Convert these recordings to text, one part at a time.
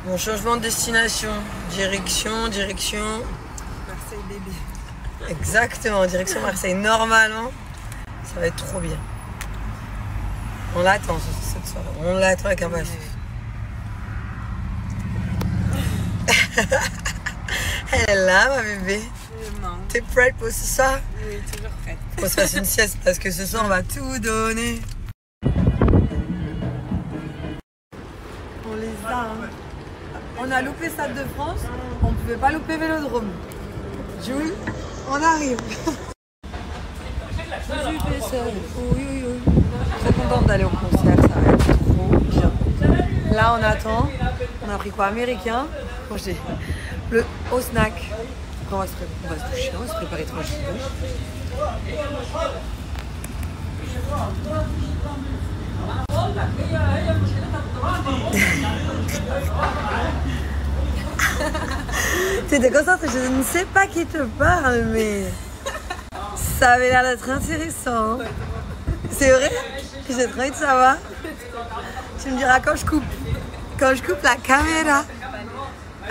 Bon, changement de destination, direction. Marseille bébé. Exactement, direction Marseille. Normalement, ça va être trop bien. On l'attend cette soirée. On l'attend avec impatience. Elle est là, ma bébé. T'es prête pour ce soir? Oui, toujours prête. Faut qu'on se fasse une sieste parce que ce soir on va tout donner. On les a. Hein. On a loupé Stade de France, on pouvait pas louper Vélodrome. Jules, on arrive. Très contente d'aller au concert, ça va être trop bien. Là on attend, on a pris quoi? Américain. Bon, j'ai le au snack. Après, on va se toucher, on va se préparer tranquillement. T'étais concentrée, je ne sais pas qui te parle, mais ça avait l'air d'être intéressant. Hein. C'est vrai? J'ai trop envie de savoir. Tu me diras quand je coupe la caméra.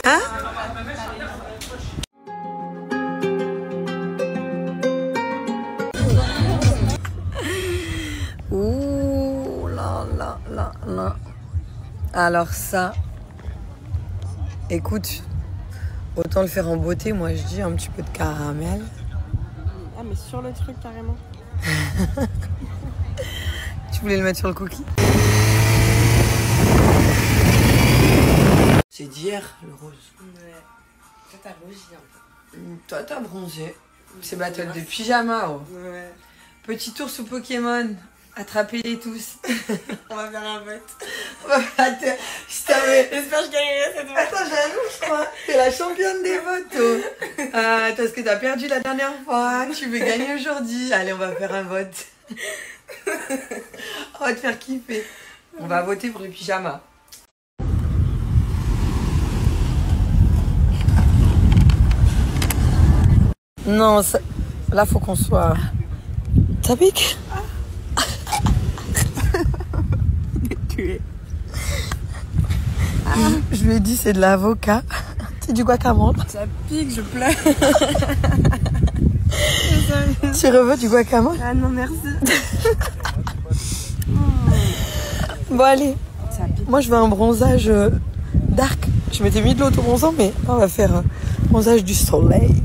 Hein? Ouh là là là là. Alors ça, écoute, autant le faire en beauté, moi je dis un petit peu de caramel. Ah mais sur le truc carrément. Tu voulais le mettre sur le cookie? C'est d'hier le rose. Ouais. Toi t'as rougi un peu. Toi t'as bronzé. C'est battle de pyjama. Oh. Ouais. Petit tour sous Pokémon. Attrapez-les tous. On va faire un vote. Attends, je t'avais... J'espère que je gagnerai cette vote. Attends, j'avoue, je crois. T'es la championne des votes. Parce que t'as perdu la dernière fois. Tu veux gagner aujourd'hui. Allez, on va faire un vote. On va te faire kiffer. On va voter pour le pyjama. Non, ça... là, faut qu'on soit... Ça pique? Tué. Je lui ai dit, c'est de l'avocat. C'est du guacamole. Ça pique, je pleure. Tu reveux du guacamole? Ah non, merci. Bon, allez. Moi, je veux un bronzage dark. Je m'étais mis de l'auto-bronzant, mais on va faire un bronzage du soleil.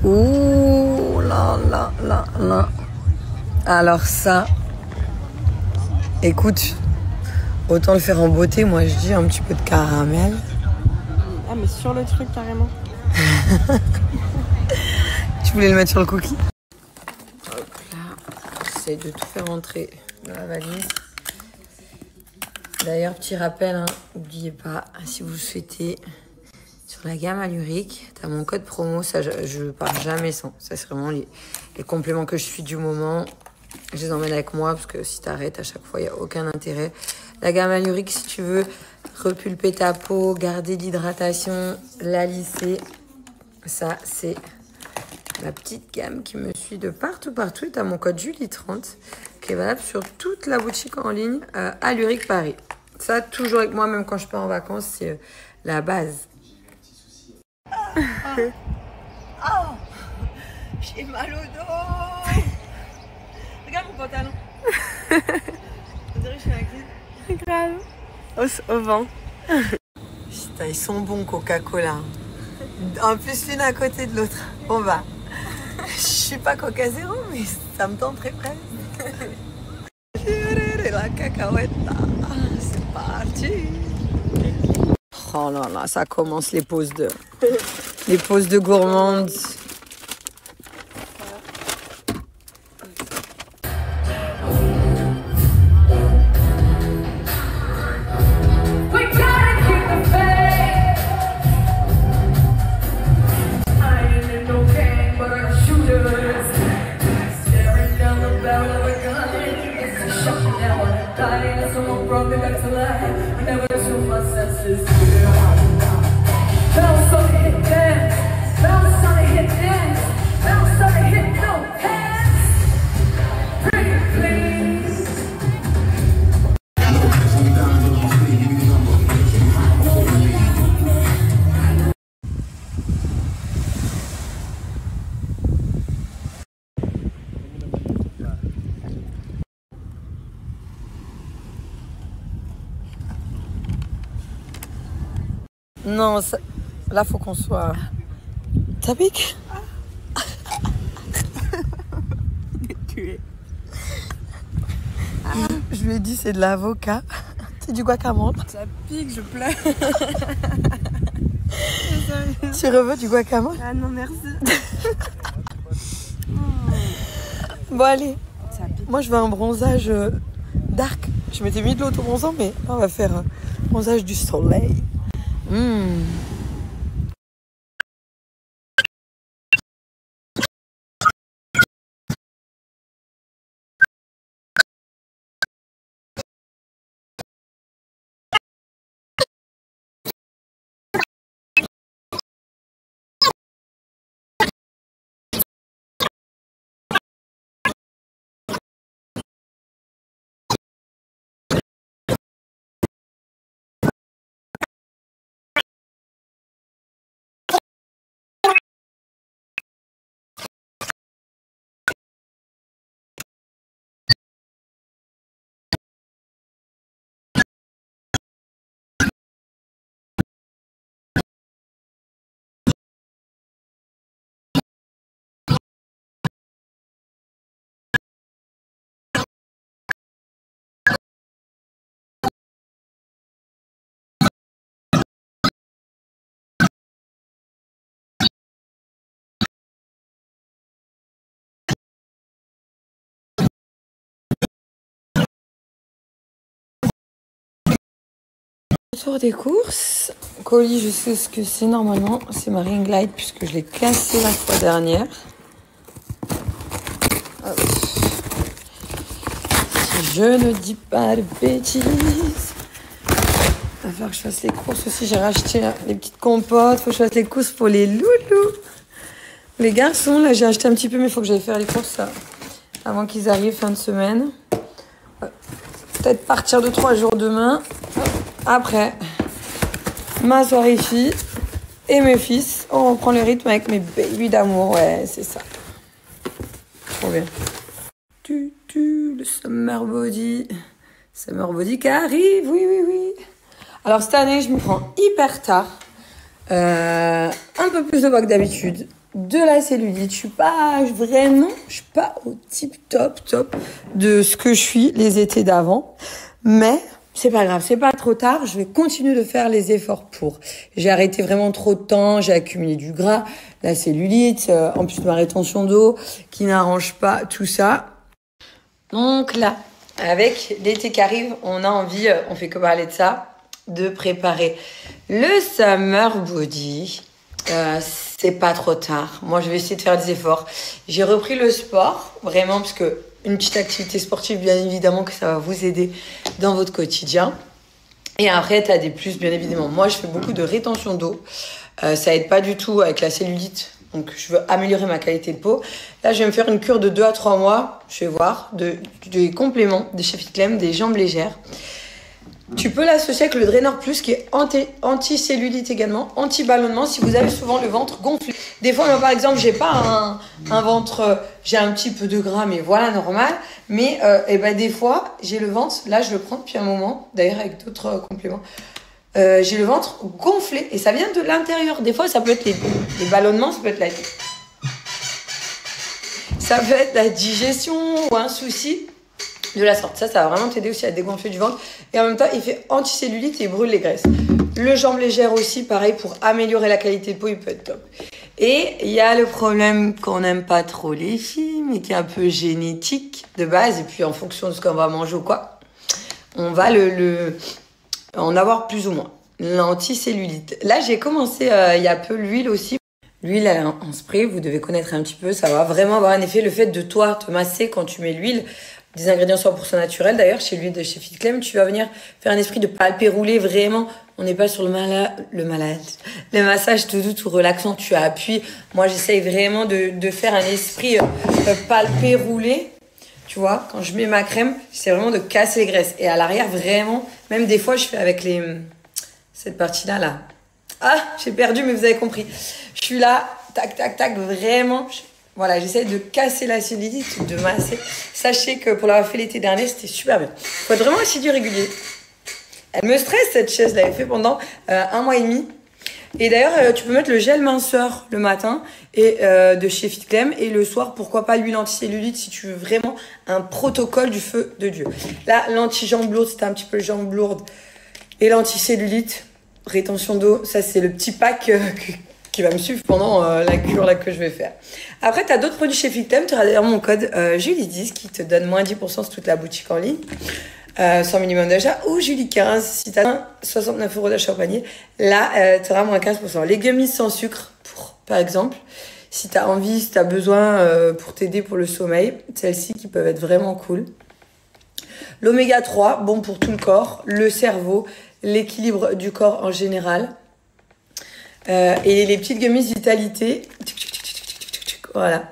Ouh là là là là. Alors ça, écoute, autant le faire en beauté, moi je dis un petit peu de caramel. Ah mais sur le truc carrément. Tu voulais le mettre sur le cookie? Hop là, j'essaie de tout faire entrer dans la valise. D'ailleurs, petit rappel, hein, n'oubliez pas, si vous souhaitez, sur la gamme Alluric, tu as mon code promo, ça je pars jamais sans. Ça c'est vraiment les compléments que je suis du moment. Je les emmène avec moi parce que si tu arrêtes à chaque fois, il n'y a aucun intérêt. La gamme Alluric, si tu veux repulper ta peau, garder l'hydratation, la lisser, ça c'est la petite gamme qui me suit de partout. Et tu as mon code Julie30 qui est valable sur toute la boutique en ligne Alluric Paris. Ça, toujours avec moi, même quand je pars en vacances, c'est la base. Oh, j'ai mal au dos. Regarde mon pantalon. On dirait que je suis à qui? Grave. Au vent. Putain, ils sont bons Coca-Cola. En plus, l'une à côté de l'autre. Bon bah, je suis pas Coca Zéro, mais ça me tente très près. La cacahuète. C'est parti. Oh là là, ça commence les pauses de gourmandes. We gotta keep the faith. Non, ça... là, faut qu'on soit... Ça pique? Tué. Je lui ai dit, c'est de l'avocat. C'est du guacamole. Ça pique, je pleure. Tu reveux du guacamole? Ah non, merci. Bon, allez. Ça pique. Moi, je veux un bronzage dark. Je m'étais mis de l'auto-bronzant, mais là, on va faire un bronzage du soleil. Retour des courses. Colis, je sais ce que c'est normalement. C'est ma ring light puisque je l'ai cassé la fois dernière. Hop. Si je ne dis pas de bêtises. Il va falloir que je fasse les courses aussi. J'ai racheté les petites compotes. Il faut que je fasse les courses pour les loulous. Les garçons, là, j'ai acheté un petit peu, mais il faut que j'aille faire les courses avant qu'ils arrivent fin de semaine. Peut-être partir de 3 jours demain. Après, ma soirée fille et mes fils. On reprend le rythme avec mes baby d'amour. Ouais, c'est ça. Trop bien. Le summer body. Summer body qui arrive. Oui, oui, oui. Alors, cette année, je me prends hyper tard. Un peu plus de poids que d'habitude. De la cellulite. Je suis pas au tip top de ce que je suis les étés d'avant. Mais c'est pas grave, c'est pas trop tard. Je vais continuer de faire les efforts pour. J'ai arrêté vraiment trop de temps. J'ai accumulé du gras, la cellulite, en plus de ma rétention d'eau qui n'arrange pas tout ça. Donc là, avec l'été qui arrive, on a envie, on fait que parler de ça, de préparer le summer body. C'est pas trop tard. Moi, je vais essayer de faire des efforts. J'ai repris le sport, vraiment, parce que une petite activité sportive, bien évidemment, que ça va vous aider dans votre quotidien. Et après, tu as des plus, bien évidemment. Moi, je fais beaucoup de rétention d'eau. Ça aide pas du tout avec la cellulite. Donc, je veux améliorer ma qualité de peau. Là, je vais me faire une cure de 2 à 3 mois. Je vais voir des compléments de chez Fitclem, des jambes légères. Tu peux l'associer avec le Draineur Plus qui est anti-cellulite également, anti-ballonnement si vous avez souvent le ventre gonflé. Des fois, moi, par exemple, j'ai pas un ventre, j'ai un petit peu de gras, mais voilà, normal. Mais des fois, j'ai le ventre, là je le prends depuis un moment, d'ailleurs avec d'autres compléments. J'ai le ventre gonflé et ça vient de l'intérieur. Des fois, ça peut être les ballonnements, ça peut être la digestion ou un souci de la sorte. Ça va vraiment t'aider aussi à dégonfler du ventre. Et en même temps, il fait anti-cellulite et il brûle les graisses. Le jambe légère aussi, pareil, pour améliorer la qualité de peau, il peut être top. Et il y a le problème qu'on n'aime pas trop les filles, mais qui est un peu génétique de base. Et puis en fonction de ce qu'on va manger ou quoi, on va en avoir plus ou moins. L'anticellulite. Là, j'ai commencé il y a peu l'huile aussi. L'huile en spray, vous devez connaître un petit peu. Ça va vraiment avoir un effet. Le fait de toi te masser quand tu mets l'huile, des ingrédients 100% naturels. D'ailleurs, chez l'huile de chez Fitclem, tu vas venir faire un esprit de palper rouler. Vraiment, on n'est pas sur le massage tout doux, tout relaxant. Tu appuies. Moi, j'essaye vraiment de faire un esprit palper rouler. Tu vois, quand je mets ma crème, c'est vraiment de casser les graisses. Et à l'arrière, vraiment, même des fois, je fais avec cette partie-là, là. Ah, j'ai perdu, mais vous avez compris. Je suis là, tac, tac, tac, vraiment. Voilà, j'essaie de casser la cellulite, de masser. Sachez que pour l'avoir fait l'été dernier, c'était super bien. Il faut être vraiment assidu régulier. Elle me stresse, cette chaise. Je l'avais fait pendant 1 mois et demi. Et d'ailleurs, tu peux mettre le gel minceur le matin et de chez Fit Clem et le soir, pourquoi pas l'huile anticellulite si tu veux vraiment un protocole du feu de Dieu. Là, l'anti-jambes lourdes, si t'as un petit peu les jambes lourdes et l'anticellulite, rétention d'eau, ça c'est le petit pack qui va me suivre pendant la cure là que je vais faire. Après, tu as d'autres produits chez Fit Clem. Tu auras d'ailleurs mon code Julie10 qui te donne moins 10% sur toute la boutique en ligne. Sans minimum d'achat, ou Julie15 si tu as 69 € d'achat au panier. Là, tu auras moins 15%. Les gummies sans sucre, par exemple, si tu as envie, si tu as besoin pour t'aider pour le sommeil, celles-ci qui peuvent être vraiment cool. L'oméga 3, bon pour tout le corps, le cerveau, l'équilibre du corps en général. Et les petites gummies vitalité, voilà.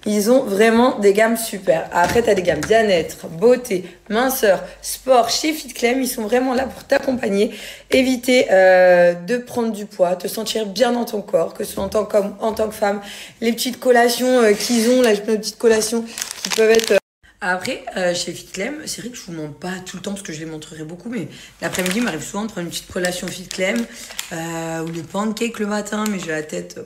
Ils ont vraiment des gammes super. Après, tu as des gammes bien-être, beauté, minceur, sport chez Fit Clem. Ils sont vraiment là pour t'accompagner. Éviter de prendre du poids, te sentir bien dans ton corps, que ce soit en tant qu'homme, en tant que femme. Les petites collations qu'ils ont, là, j'ai plein de petites collations qui peuvent être... Après, chez Fit Clem, c'est vrai que je vous montre pas tout le temps parce que je les montrerai beaucoup, mais l'après-midi, il m'arrive souvent de prendre une petite collation Fit Clem ou les pancakes le matin, mais j'ai la tête...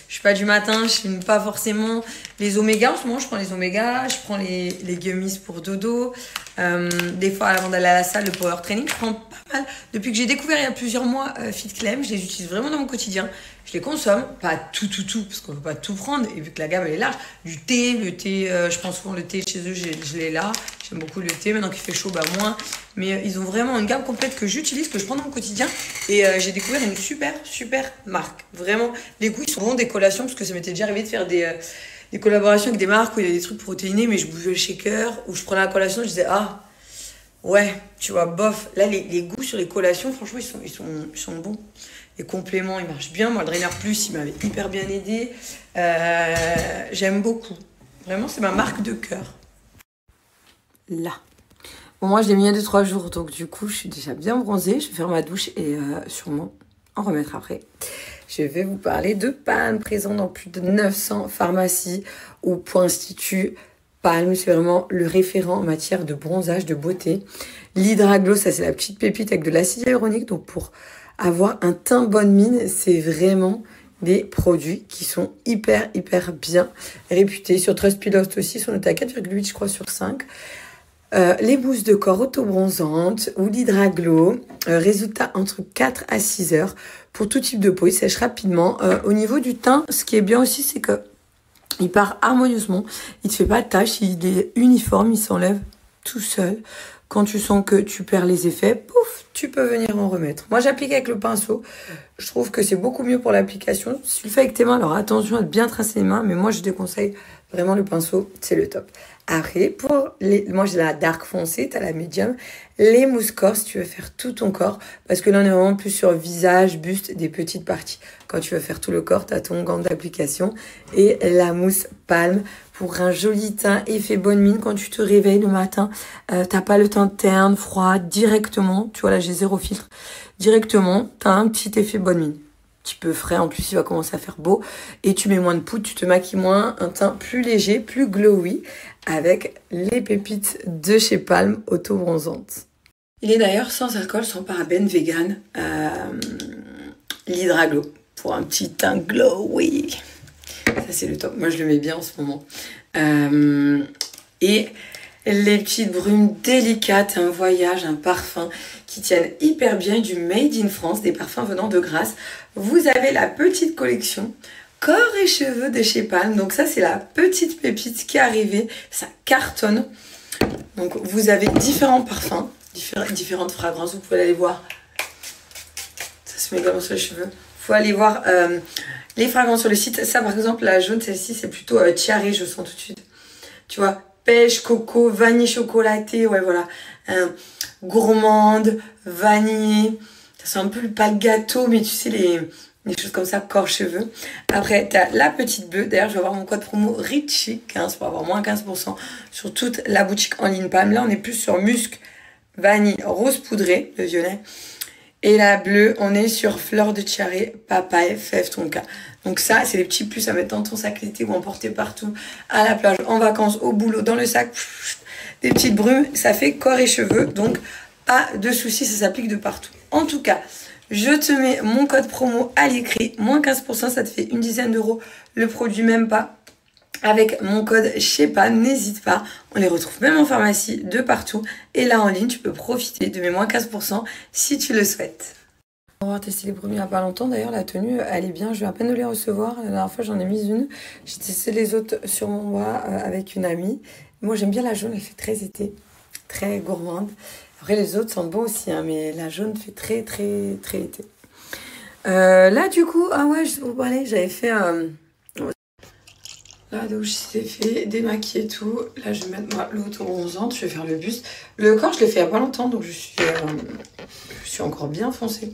Je suis pas du matin, je fume pas forcément les omégas. En ce moment, je prends les omégas, je prends les gummies pour dodo. Des fois, avant d'aller à la salle, le power training, je prends pas mal. Depuis que j'ai découvert il y a plusieurs mois Fit Clem, je les utilise vraiment dans mon quotidien. Je les consomme, pas tout, parce qu'on ne peut pas tout prendre. Et vu que la gamme, elle est large, du thé, le thé, je prends souvent le thé chez eux, je l'ai là. J'aime beaucoup le thé, maintenant qu'il fait chaud, bah moins. Mais ils ont vraiment une gamme complète que j'utilise, que je prends dans mon quotidien. Et j'ai découvert une super marque. Vraiment, les goûts, ils sont bons, des collations, parce que ça m'était déjà arrivé de faire des collaborations avec des marques où il y a des trucs protéinés, mais je buvais le shaker, où je prenais la collation, je disais, ah, ouais, tu vois, bof. Là, les goûts sur les collations, franchement, ils sont bons. Les compléments, ils marchent bien. Moi, le Drainer Plus, il m'avait hyper bien aidé. J'aime beaucoup. Vraiment, c'est ma marque de cœur. Là. Bon, moi, je l'ai mis il y a 2-3 jours, donc du coup, je suis déjà bien bronzée. Je vais faire ma douche et sûrement en remettre après. Je vais vous parler de Palm, présent dans plus de 900 pharmacies ou points instituts. Palm, c'est vraiment le référent en matière de bronzage, de beauté. L'Hydra Glow, ça c'est la petite pépite avec de l'acide hyaluronique. Donc pour avoir un teint bonne mine, c'est vraiment des produits qui sont hyper bien réputés. Sur Trustpilot aussi, sont notés à 4,8 je crois sur 5. Les mousses de corps auto-bronzantes ou l'Hydra Glow, résultat entre 4 à 6 heures pour tout type de peau, il sèche rapidement. Au niveau du teint, ce qui est bien aussi, c'est que il part harmonieusement, il te fait pas de taches, il est uniforme, il s'enlève tout seul. Quand tu sens que tu perds les effets, pouf, tu peux venir en remettre. Moi, j'applique avec le pinceau. Je trouve que c'est beaucoup mieux pour l'application. Si tu le fais avec tes mains, alors attention à bien tracer les mains, mais moi, je déconseille vraiment le pinceau, c'est le top. Après, moi j'ai la dark foncée, t'as la médium. Les mousses corps, si tu veux faire tout ton corps, parce que là on est vraiment plus sur visage, buste, des petites parties. Quand tu veux faire tout le corps, t'as ton gant d'application et la mousse Palm pour un joli teint, effet bonne mine. Quand tu te réveilles le matin, t'as pas le teint terne, froid, directement. Tu vois là j'ai 0 filtre. Directement, t'as un petit effet bonne mine. Petit peu frais, en plus il va commencer à faire beau et tu mets moins de poudre, tu te maquilles moins, un teint plus léger, plus glowy avec les pépites de chez Palm auto-bronzantes. Il est d'ailleurs sans alcool, sans parabènes, vegan, l'Hydra Glow pour un petit teint glowy. Ça c'est le top, moi je le mets bien en ce moment. Et les petites brumes délicates, un voyage, un parfum qui tiennent hyper bien, du Made in France, des parfums venant de Grasse. Vous avez la petite collection corps et cheveux de chez Palm. Donc ça, c'est la petite pépite qui est arrivée. Ça cartonne. Donc vous avez différents parfums, différentes fragrances. Vous pouvez aller voir. Ça se met également sur les cheveux. Il faut aller voir les fragrances sur le site. Ça, par exemple, la jaune, celle-ci, c'est plutôt tiaré, je sens tout de suite. Tu vois, pêche, coco, vanille chocolaté, ouais, voilà. Gourmande, vanille. C'est un peu pas le gâteau, mais tu sais, les choses comme ça, corps, cheveux. Après, tu as la petite bleue. D'ailleurs, je vais avoir mon code promo Richie15 pour avoir moins 15% sur toute la boutique en ligne Palm. Là, on est plus sur musc, vanille, rose poudré, le violet. Et la bleue, on est sur fleur de tiare, papaye, fève, tonka. Donc ça, c'est les petits plus à mettre dans ton sac l'été ou emporter partout, à la plage, en vacances, au boulot, dans le sac. Des petites brumes, ça fait corps et cheveux. Donc, pas de soucis, ça s'applique de partout. En tout cas, Je te mets mon code promo à l'écrit, moins 15%, ça te fait une dizaine d'euros. Le produit même pas. Avec mon code SHEPA, n'hésite pas. On les retrouve même en pharmacie, de partout. Et là, en ligne, tu peux profiter de mes moins 15% si tu le souhaites. On va tester les produits il n'y a pas longtemps. D'ailleurs, la tenue, elle est bien. Je viens à peine de les recevoir. La dernière fois, j'en ai mis une. J'ai testé les autres sur mon bras avec une amie. Moi, j'aime bien la jaune. Elle fait très été, très gourmande. Après, les autres sont bons aussi, hein, mais la jaune fait très, très, très été. Là, du coup, ah ouais, je vous parlais, j'avais fait... Là, donc, j'ai fait démaquiller et tout. Là, je vais mettre moi l'auto-bronzante. Je vais faire le buste. Le corps, je l'ai fait il n'y a pas longtemps, donc je suis encore bien foncée.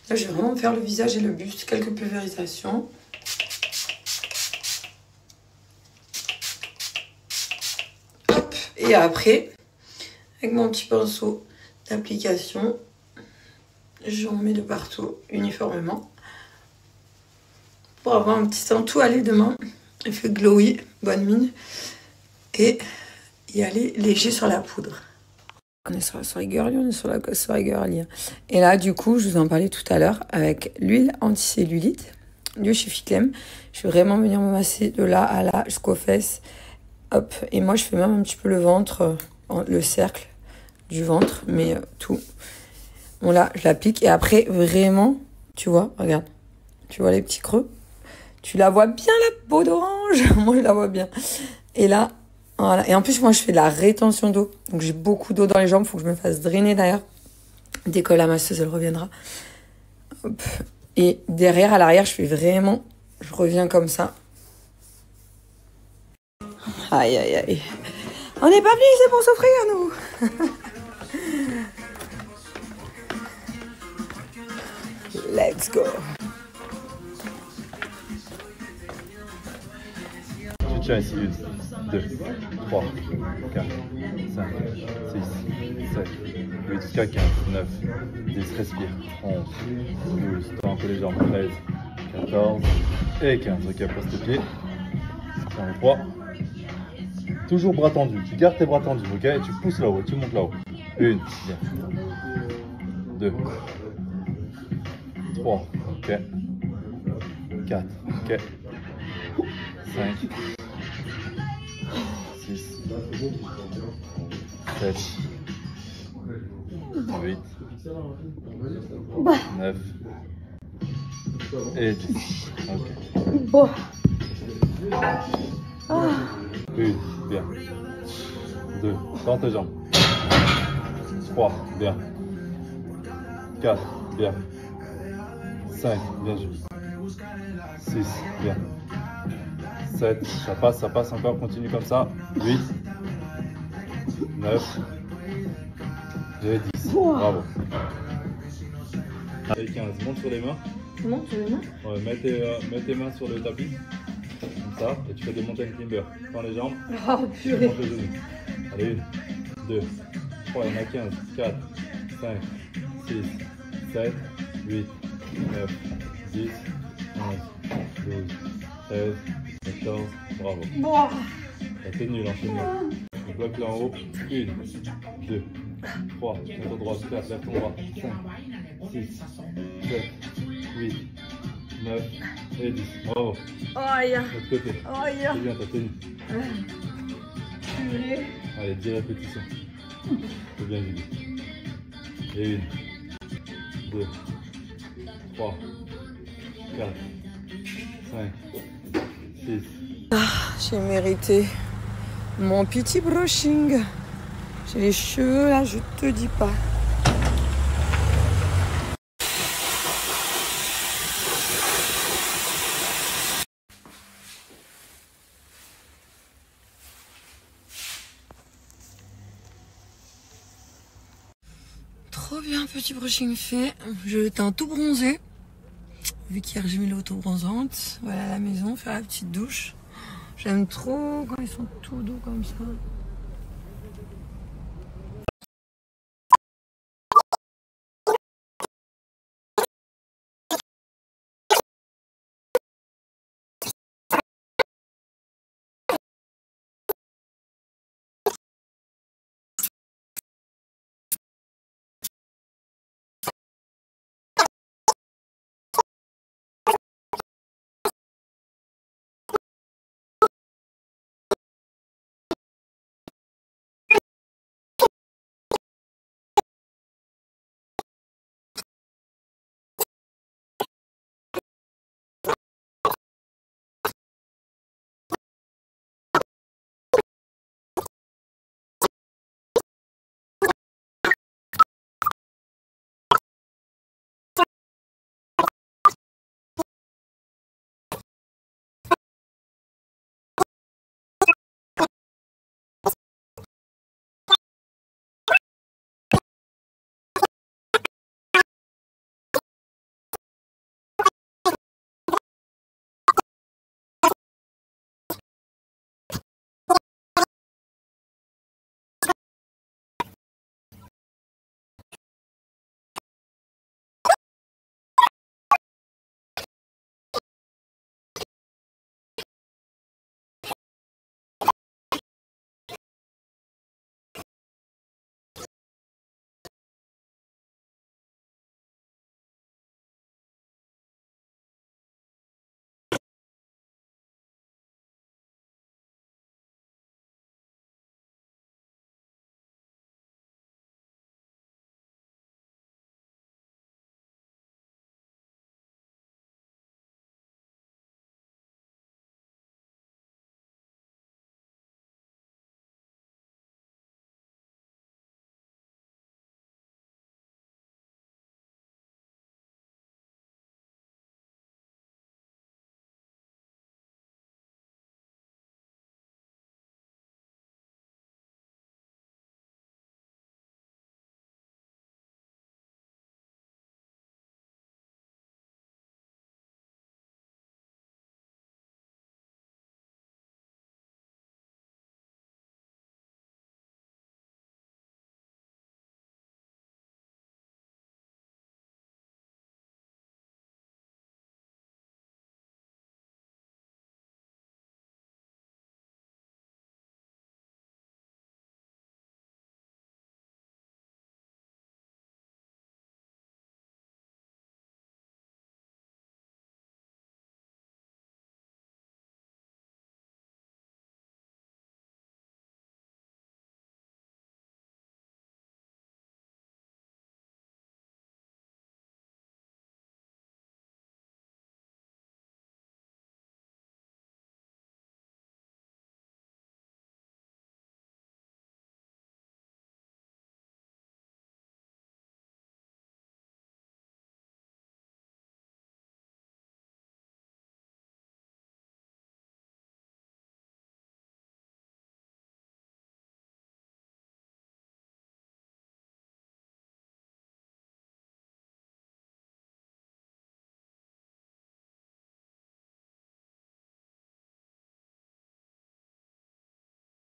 Là, je vais vraiment me faire le visage et le buste. Quelques pulvérisations. Hop. Et après, avec mon petit pinceau d'application, j'en mets de partout, uniformément. Pour avoir un petit teint tout aller demain. Effet glowy, bonne mine. Et y aller léger sur la poudre. On est sur la soirée girly, on est sur la soirée girly. Et là, du coup, je vous en parlais tout à l'heure avec l'huile anticellulite du chez Ficlem. Je vais vraiment venir me masser de là à là jusqu'aux fesses. Hop. Et moi, je fais même un petit peu le ventre, le cercle du ventre, mais tout. Bon, là, je l'applique. Et après, vraiment, tu vois, regarde. Tu vois les petits creux? Tu la vois bien, la peau d'orange? Moi, je la vois bien. Et là, voilà. Et en plus, moi, je fais de la rétention d'eau. Donc, j'ai beaucoup d'eau dans les jambes. Il faut que je me fasse drainer d'ailleurs. Dès que la masseuse, elle reviendra. Hop. Et derrière, à l'arrière, je fais vraiment... Je reviens comme ça. Aïe, aïe, aïe. On n'est pas venus ici pour souffrir, nous. Let's go. Tu tiens ici, 1, 2, 3, 4, 5, 6, 7, 8, jusqu'à 15, 9, 10, respire, 11, 12, tends un peu les jambes, 13, 14 et 15. Ok, pose tes pieds, tiens les 3. Toujours bras tendus, tu gardes tes bras tendus, ok, et tu pousses là-haut, tu montes là-haut. 1, bien. 2, 3, ok, 4, ok, 5, 6, 7, 8, 9 et 10. Ok. Bon. 1, bien. 2, tends tes jambes. 3, bien. 4, bien. 5, bien joué. 6, bien. 7, ça passe encore, continue comme ça. 8, 9 et 10. Bravo. Allez, 15, monte sur les mains. Monte sur les mains. Ouais, mets tes mains sur le tapis. Comme ça, et tu fais des mountain climbers. Tends les jambes. Oh, Tu montes les genoux. Allez, 1, 2, 3, il y en a 15, 4, 5, 6, 7, 8, 9, 10, 11, 12, 13, 14, bravo. Bon. La tenue, l'enchaînement. On bloque là en haut. 1, 2, 3, lève ton droit, 4, lève ton droit. 5, 6, 7, 8, 9 et 10. Bravo. Aïe. L'autre côté. Aïe. C'est bien ta tenue. Allez, 10 répétitions. C'est bien vidé. Et 1, 2, 3, 4, 5, 6. J'ai mérité mon petit brushing. J'ai les cheveux là, je te dis pas. Trop bien, petit brushing fait. Je teins tout bronzé. Vu qu'hier j'ai mis l'auto-bronzante. Voilà à la maison, faire la petite douche. J'aime trop quand ils sont tout doux comme ça.